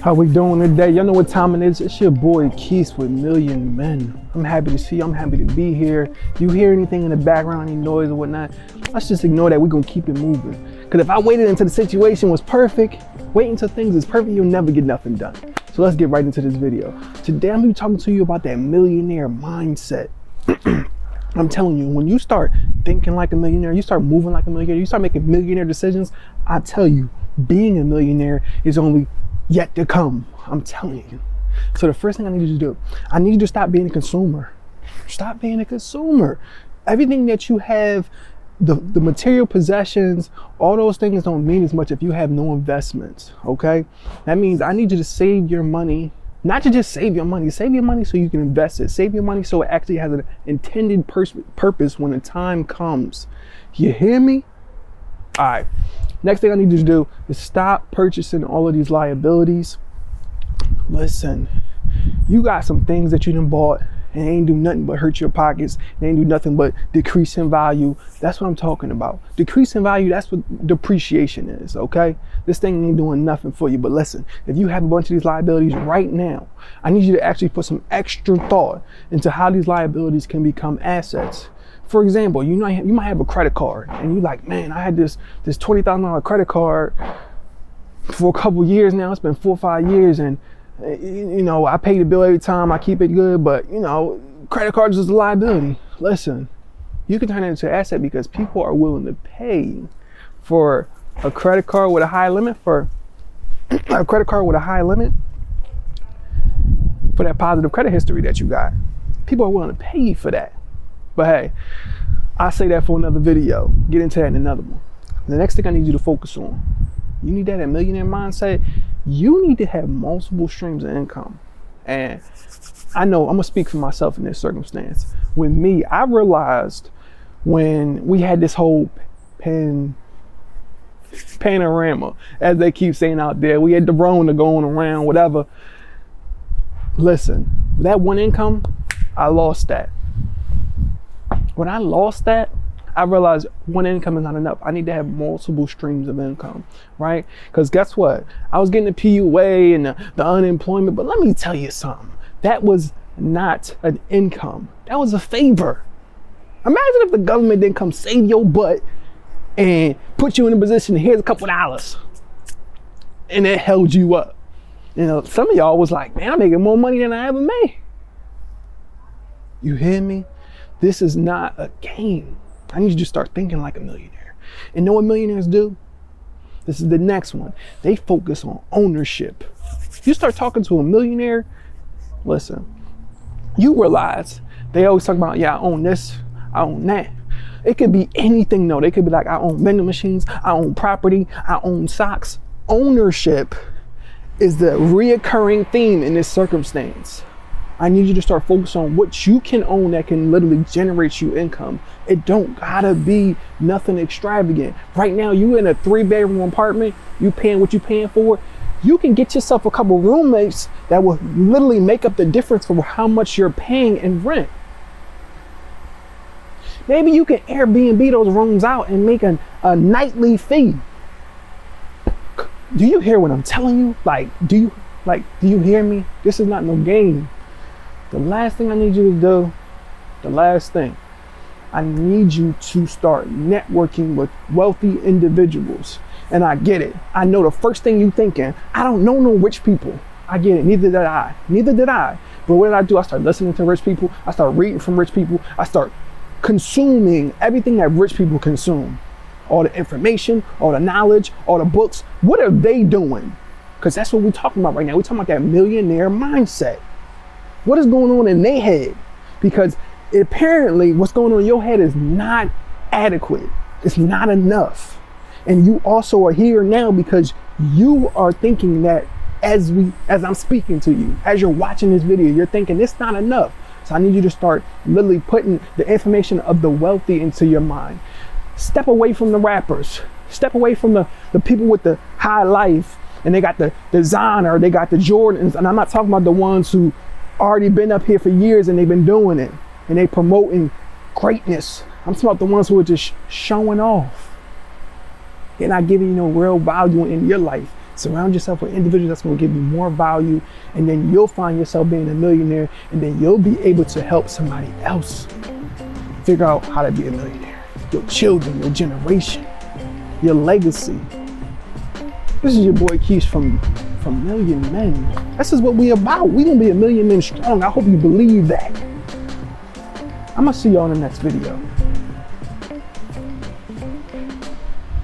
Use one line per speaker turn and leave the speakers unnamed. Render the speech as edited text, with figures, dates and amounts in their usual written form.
How we doing today? Y'all know what time it is. It's your boy Keith with Million Men. I'm happy to see you. I'm happy to be here. If you hear anything in the background, any noise or whatnot, let's just ignore that. We're gonna keep it moving. Because if I waited until the situation was perfect, wait until things is perfect, you'll never get nothing done. So let's get right into this video. Today I'm gonna be talking to you about that millionaire mindset. I'm telling you, when you start thinking like a millionaire, you start moving like a millionaire, you start making millionaire decisions, I tell you, being a millionaire is only yet to come. I'm telling you. So the first thing I need you to do, I need you to stop being a consumer. Stop being a consumer. Everything that you have, the material possessions, all those things don't mean as much if you have no investments, okay? That means I need you to save your money, not to just save your money so you can invest it. Save your money so it actually has an intended purpose when the time comes. You hear me? All right. Next thing I need you to do is stop purchasing all of these liabilities. Listen, you got some things that you done bought and ain't do nothing but hurt your pockets. They ain't do nothing but decrease in value. That's what I'm talking about. Decrease in value, that's what depreciation is, okay? This thing ain't doing nothing for you. But listen, if you have a bunch of these liabilities right now, I need you to actually put some extra thought into how these liabilities can become assets. For example, you might have a credit card and you're like, man, I had this $20,000 credit card for a couple years now. It's been 4 or 5 years and you know, I pay the bill every time, I keep it good, but you know, credit cards is a liability. Listen, you can turn it into an asset because people are willing to pay for a credit card with a high limit, for that positive credit history that you got. People are willing to pay you for that. But hey, I'll say that for another video. Get into that in another one. The next thing I need you to focus on, you need that millionaire mindset. You need to have multiple streams of income. And I know I'm gonna speak for myself in this circumstance. With me, I realized when we had this whole panorama, as they keep saying out there, we had the Rona going around, whatever. Listen, that one income, I lost that. When I lost that, I realized one income is not enough. I need to have multiple streams of income, right? Because guess what? I was getting the PUA and the unemployment, but let me tell you something. That was not an income. That was a favor. Imagine if the government didn't come save your butt and put you in a position, here's a couple dollars, and it held you up. You know, some of y'all was like, man, I'm making more money than I ever made. You hear me? This is not a game. I need you to start thinking like a millionaire. And know what millionaires do? This is the next one. They focus on ownership. You start talking to a millionaire, listen, you realize they always talk about, yeah, I own this, I own that. It could be anything though. They could be like, I own vending machines, I own property, I own socks. Ownership is the reoccurring theme in this circumstance. I need you to start focusing on what you can own that can literally generate you income. It don't gotta be nothing extravagant. Right now, you in a 3-bedroom apartment, you paying what you paying for. You can get yourself a couple roommates that will literally make up the difference for how much you're paying in rent. Maybe you can Airbnb those rooms out and make a nightly fee. Do you hear what I'm telling you? Do you hear me? This is not no game. The last thing I need you to do, I need you to start networking with wealthy individuals. And I get it. I know the first thing you thinking, I don't know no rich people. I get it, neither did I. But what did I do? I started listening to rich people. I started reading from rich people. I start consuming everything that rich people consume. All the information, all the knowledge, all the books. What are they doing? Because that's what we're talking about right now. We're talking about that millionaire mindset. What is going on in their head? Because apparently what's going on in your head is not adequate. It's not enough. And you also are here now because you are thinking that as I'm speaking to you, as you're watching this video, you're thinking it's not enough. So I need you to start literally putting the information of the wealthy into your mind. Step away from the rappers. Step away from the people with the high life and they got the designer, they got the Jordans. And I'm not talking about the ones who already been up here for years and they've been doing it and they promoting greatness. I'm talking about the ones who are just showing off. They're not giving you no real value in your life. Surround yourself with individuals that's going to give you more value, and then you'll find yourself being a millionaire, and then you'll be able to help somebody else figure out how to be a millionaire. Your children, your generation, your legacy. This is your boy Keith from Million Men. This is what we about. We gonna be a million men strong. I hope you believe that. I'm gonna see y'all in the next video.